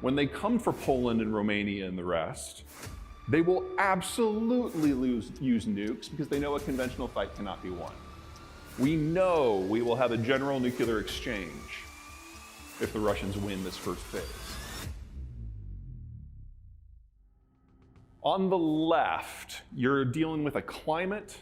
when they come for Poland and Romania and the rest, they will absolutely use nukes because they know a conventional fight cannot be won. We know we will have a general nuclear exchange if the Russians win this first phase. On the left, you're dealing with a climate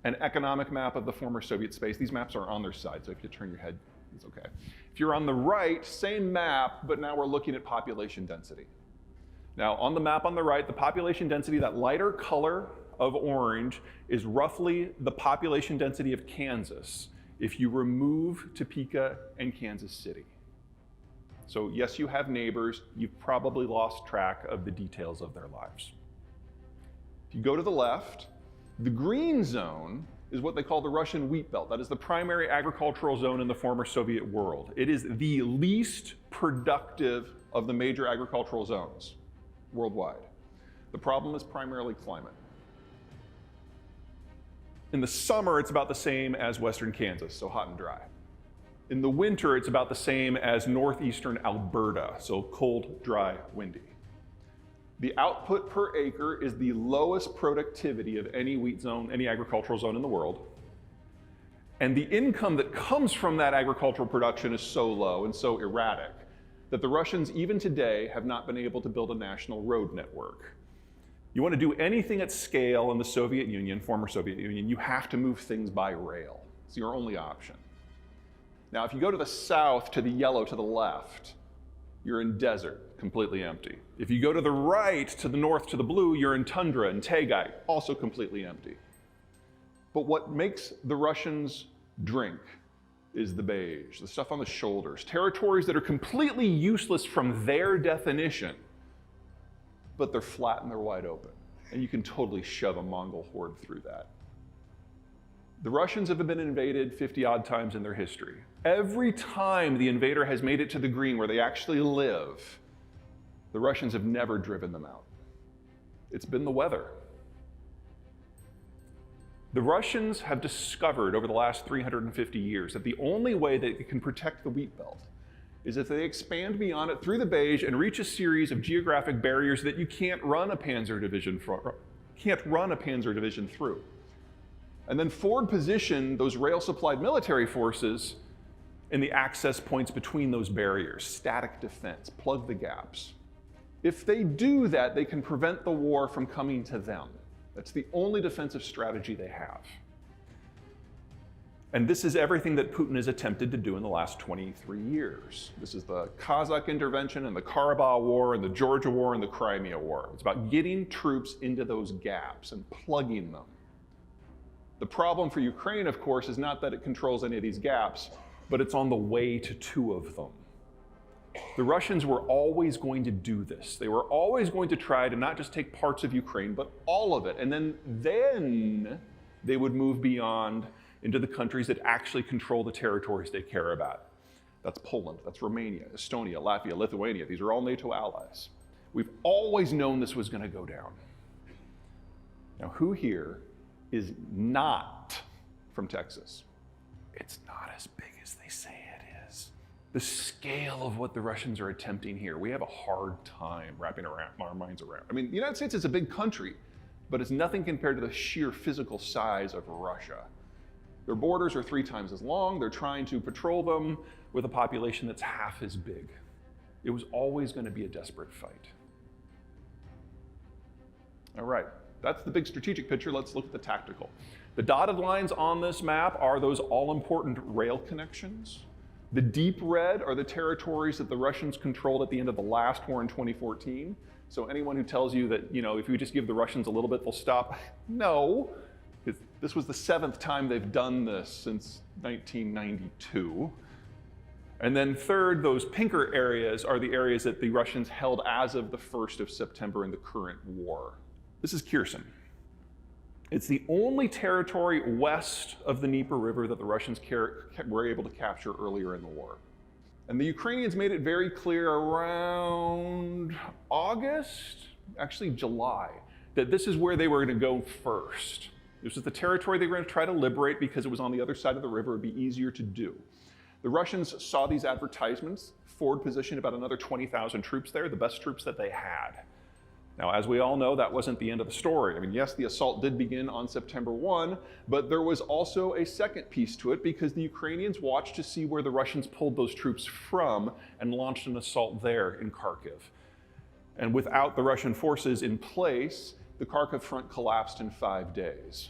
and economic map of the former Soviet space. These maps are on their side, so if you turn your head, it's okay. If you're on the right, same map, but now we're looking at population density. Now, on the map on the right, the population density, that lighter color of orange, is roughly the population density of Kansas if you remove Topeka and Kansas City. So yes, you have neighbors. You've probably lost track of the details of their lives. If you go to the left, the green zone is what they call the Russian wheat belt. That is the primary agricultural zone in the former Soviet world. It is the least productive of the major agricultural zones worldwide. The problem is primarily climate. In the summer, it's about the same as western Kansas, so hot and dry. In the winter, it's about the same as northeastern Alberta, so cold, dry, windy. The output per acre is the lowest productivity of any wheat zone, any agricultural zone in the world. And the income that comes from that agricultural production is so low and so erratic that the Russians, even today, have not been able to build a national road network. You want to do anything at scale in the Soviet Union, former Soviet Union, you have to move things by rail. It's your only option. Now, if you go to the south, to the yellow, to the left, you're in desert, completely empty. If you go to the right, to the north, to the blue, you're in tundra and taigai, also completely empty. But what makes the Russians drink is the beige, the stuff on the shoulders, territories that are completely useless from their definition, but they're flat and they're wide open. And you can totally shove a Mongol horde through that. The Russians have been invaded 50-odd times in their history. Every time the invader has made it to the green where they actually live, the Russians have never driven them out. It's been the weather. The Russians have discovered over the last 350 years that the only way that they can protect the wheat belt is if they expand beyond it through the beige and reach a series of geographic barriers that you can't run a panzer division through. And then forward position those rail-supplied military forces in the access points between those barriers, static defense, plug the gaps. If they do that, they can prevent the war from coming to them. That's the only defensive strategy they have. And this is everything that Putin has attempted to do in the last 23 years. This is the Kazakh intervention and the Karabakh War and the Georgia War and the Crimea War. It's about getting troops into those gaps and plugging them. The problem for Ukraine, of course, is not that it controls any of these gaps, but it's on the way to two of them. The Russians were always going to do this. They were always going to try to not just take parts of Ukraine, but all of it. And then they would move beyond into the countries that actually control the territories they care about. That's Poland, that's Romania, Estonia, Latvia, Lithuania. These are all NATO allies. We've always known this was going to go down. Now, who here is not from Texas? It's not as big as they say it is. The scale of what the Russians are attempting here, we have a hard time wrapping our minds around. I mean, the United States is a big country, but it's nothing compared to the sheer physical size of Russia. Their borders are 3 times as long. They're trying to patrol them with a population that's half as big. It was always going to be a desperate fight. All right, that's the big strategic picture. Let's look at the tactical. The dotted lines on this map are those all-important rail connections. The deep red are the territories that the Russians controlled at the end of the last war in 2014. So anyone who tells you that, if we just give the Russians a little bit, they'll stop, no. This was the 7th time they've done this since 1992. And then third, those pinker areas are the areas that the Russians held as of the 1st of September in the current war. This is Kherson. It's the only territory west of the Dnieper River that the Russians were able to capture earlier in the war. And the Ukrainians made it very clear around August, actually July, that this is where they were going to go first. This was the territory they were going to try to liberate because it was on the other side of the river. It would be easier to do. The Russians saw these advertisements, forward positioned about another 20,000 troops there, the best troops that they had. Now, as we all know, that wasn't the end of the story. I mean, yes, the assault did begin on September 1, but there was also a second piece to it because the Ukrainians watched to see where the Russians pulled those troops from and launched an assault there in Kharkiv. And without the Russian forces in place, the Kharkiv front collapsed in 5 days.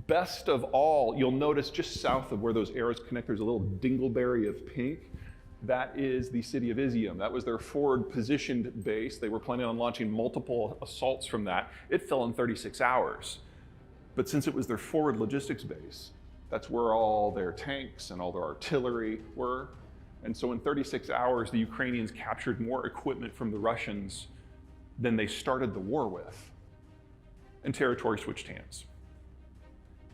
Best of all, you'll notice just south of where those arrows connect, there's a little dingleberry of pink. That is the city of Izium. That was their forward positioned base. They were planning on launching multiple assaults from that. It fell in 36 hours. But since it was their forward logistics base, that's where all their tanks and all their artillery were. And so in 36 hours, the Ukrainians captured more equipment from the Russians than they started the war with. And territory switched hands.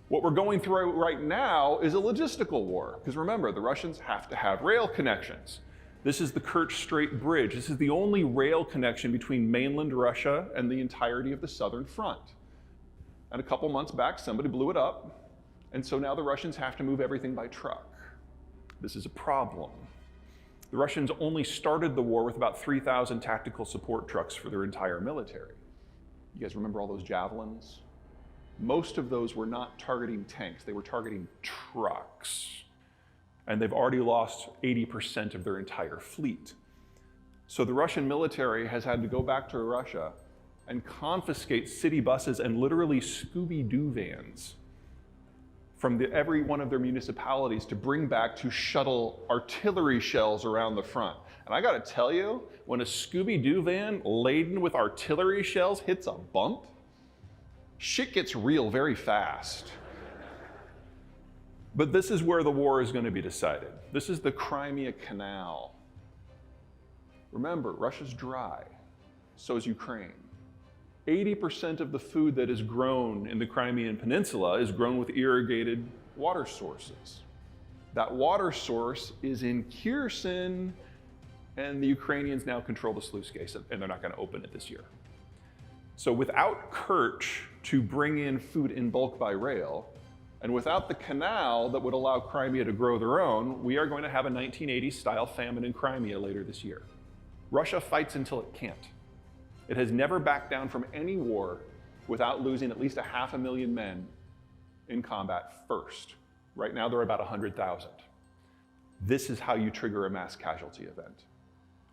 What we're going through right now is a logistical war, because remember, the Russians have to have rail connections. This is the Kerch Strait Bridge. This is the only rail connection between mainland Russia and the entirety of the southern front. And a couple months back, somebody blew it up, and so now the Russians have to move everything by truck. This is a problem. The Russians only started the war with about 3,000 tactical support trucks for their entire military. You guys remember all those javelins? Most of those were not targeting tanks, they were targeting trucks. And they've already lost 80% of their entire fleet. So the Russian military has had to go back to Russia and confiscate city buses and literally Scooby-Doo vans from every one of their municipalities to bring back to shuttle artillery shells around the front. And I gotta tell you, when a Scooby-Doo van laden with artillery shells hits a bump, shit gets real very fast. But this is where the war is going to be decided. This is the Crimea Canal. Remember, Russia's dry, so is Ukraine. 80% of the food that is grown in the Crimean Peninsula is grown with irrigated water sources. That water source is in Kherson, and the Ukrainians now control the sluice gate, and they're not going to open it this year. So without Kerch to bring in food in bulk by rail, and without the canal that would allow Crimea to grow their own, we are going to have a 1980s-style famine in Crimea later this year. Russia fights until it can't. It has never backed down from any war without losing at least 500,000 men in combat first. Right now, they're about 100,000. This is how you trigger a mass casualty event.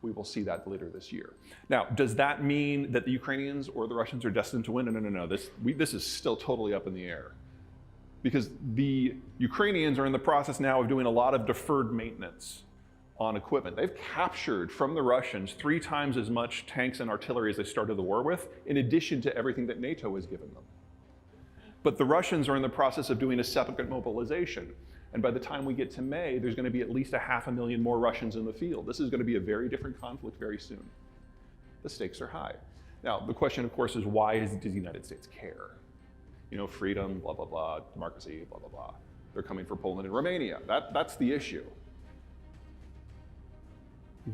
We will see that later this year. Now, does that mean that the Ukrainians or the Russians are destined to win? No. This is still totally up in the air. Because the Ukrainians are in the process now of doing a lot of deferred maintenance on equipment. They've captured from the Russians 3 times as much tanks and artillery as they started the war with, in addition to everything that NATO has given them. But the Russians are in the process of doing a second mobilization. And by the time we get to May, there's going to be at least 500,000 more Russians in the field. This is going to be a very different conflict very soon. The stakes are high. Now, the question, of course, is why does the United States care? You know, freedom, blah, blah, blah, democracy, blah, blah, blah. They're coming for Poland and Romania. That's the issue.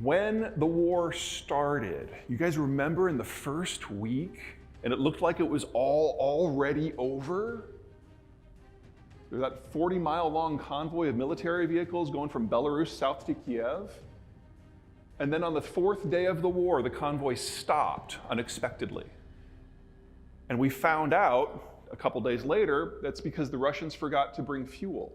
When the war started, you guys remember in the first week, and it looked like it was all already over? There's that 40-mile long convoy of military vehicles going from Belarus south to Kiev. And then on the 4th day of the war, the convoy stopped unexpectedly. And we found out a couple days later that's because the Russians forgot to bring fuel.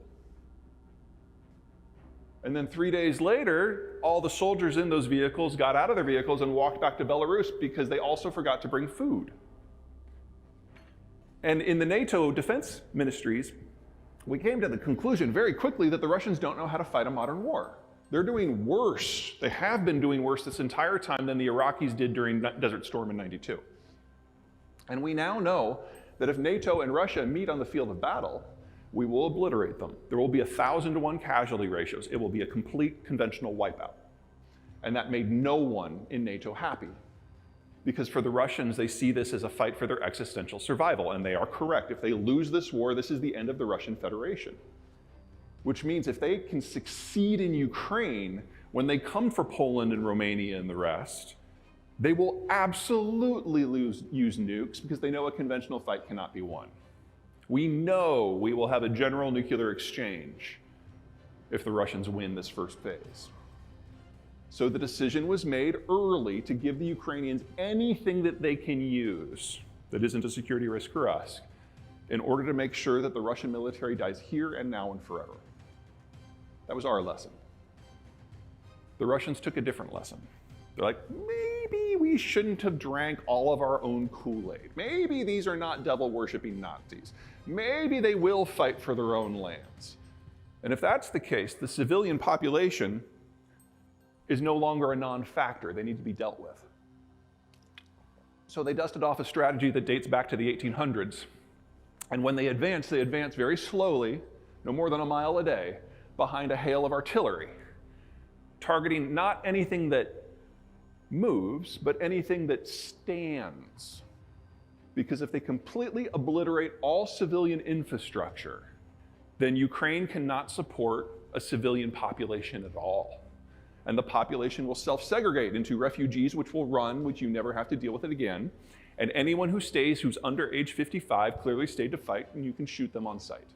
And then 3 days later, all the soldiers in those vehicles got out of their vehicles and walked back to Belarus because they also forgot to bring food. And in the NATO defense ministries, we came to the conclusion very quickly that the Russians don't know how to fight a modern war. They're doing worse. They have been doing worse this entire time than the Iraqis did during Desert Storm in '92. And we now know that if NATO and Russia meet on the field of battle, we will obliterate them. There will be 1,000-to-1 casualty ratios. It will be a complete conventional wipeout. And that made no one in NATO happy. Because for the Russians, they see this as a fight for their existential survival, and they are correct. If they lose this war, this is the end of the Russian Federation. Which means if they can succeed in Ukraine, when they come for Poland and Romania and the rest, they will absolutely use nukes because they know a conventional fight cannot be won. We know we will have a general nuclear exchange. if the Russians win this first phase. So the decision was made early to give the Ukrainians anything that they can use that isn't a security risk for us, in order to make sure that the Russian military dies here and now and forever. That was our lesson. The Russians took a different lesson. They're like, maybe we shouldn't have drank all of our own Kool-Aid. Maybe these are not devil-worshipping Nazis. Maybe they will fight for their own lands. And if that's the case, the civilian population is no longer a non-factor. They need to be dealt with. So they dusted off a strategy that dates back to the 1800s. And when they advance very slowly, no more than a mile a day, behind a hail of artillery, targeting not anything that moves, but anything that stands. Because if they completely obliterate all civilian infrastructure, then Ukraine cannot support a civilian population at all. And the population will self-segregate into refugees, which will run, which you never have to deal with it again. And anyone who stays who's under age 55 clearly stayed to fight, and you can shoot them on sight.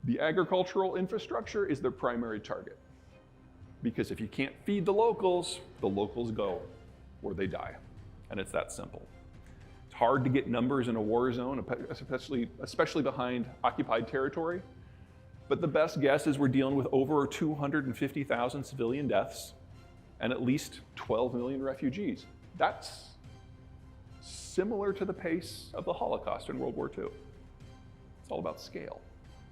The agricultural infrastructure is their primary target. Because if you can't feed the locals go, or they die. And it's that simple. It's hard to get numbers in a war zone, especially behind occupied territory. But the best guess is we're dealing with over 250,000 civilian deaths and at least 12 million refugees. That's similar to the pace of the Holocaust in World War II. It's all about scale.